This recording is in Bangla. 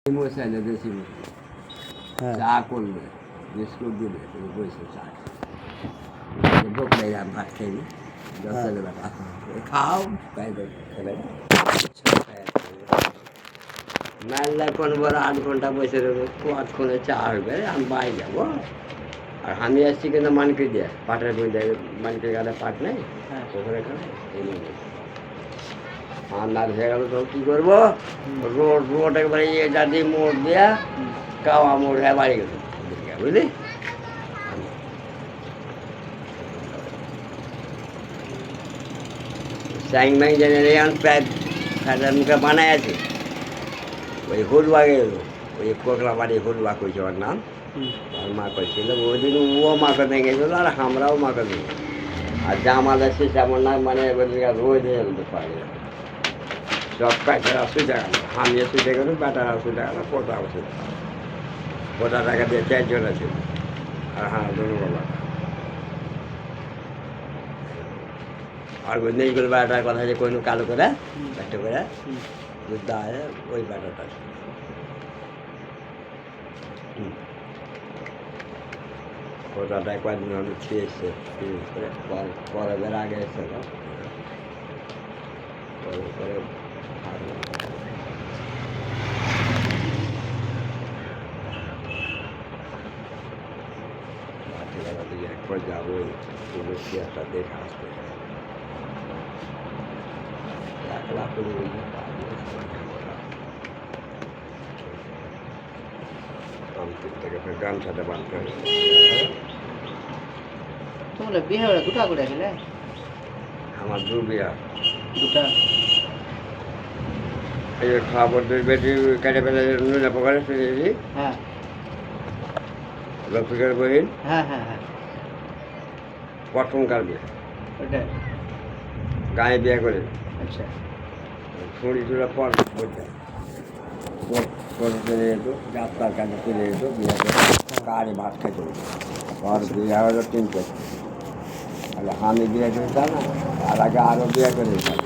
মশাইলে দেশি মুরগি হ্যাঁ চা করবে বিস্কুট দিবে তুমি বসে চা ঢোকলে ভাত খাইনি ছেলে বেটা খাও তাই খেলে মেলা কোন বড় 8 ঘন্টা বসে রইবে কতক্ষণে চা হবে আমি বাড়ি যাবো আর আমি আসছি কিন্তু মানকে দিয়ে পাটের বই দেয় মানকে গেলে পাট নেই ওখানে ঠান্ডা হয়ে গেল তো কী করবো রোড একবারে ইয়ে যাদি মোড় দেয়া কাওয়া মোড় হয়ে বাড়ি গেল বুঝলি স্যাং ম্যাং জেনে এখন প্রায় ফ্যাটার মুখে বানায় আছে ওই হলুয়া গেল ওই পোকলা বাড়ি হলুয়া কইছে ওর নাম আর মা কইছিল ওই দিন ও মাকে ভেঙেছিল আর আমরাও মাকে ভেঙে আর জামালে সে যেমন না মানে রোজ পারে সব প্যাটারা সুইটা গেল আমিও সুইটে গেল প্যাটারা সুইটা গেল পোটাও সুইটা পোটা টাকা দিয়ে 4 জন আছে আর হ্যাঁ দুটো বাবা আর ওই নেইগুলো ব্যাটার কথা যে কোনো কালো করে একটা করে দুধ দেয় ওই ব্যাটারটা পোটাটা কয়েকদিন হলো খেয়েছে পরে বের আগে এসেছিল পরে একবার যাবো একটা দেখে আসতে 1 লাখ করে থেকে গান সাথে বাঁধতে হবে তোমরা বিয়ে হলে দুটা করে গেলে আমার 2 বিয়া দুটা এই খাবার 2 বেটি কেটে ফেলে নুনে পকারে ফেলে দিই হ্যাঁ লক্ষ্মীকার বহিন হ্যাঁ হ্যাঁ হ্যাঁ প্রথম কার বিয়ে ওটা গায়ে বিয়ে করে আচ্ছা ছুঁড়ি টুড়া পর বলতে চলে যেত যাত্রার কাজে চলে যেত বিয়ে করে কারে ভাত খাইতে হতো পর বিয়ে হলো 3 তাহলে আমি বিয়ে করতাম না আর আগে আরও বিয়ে করে দিতাম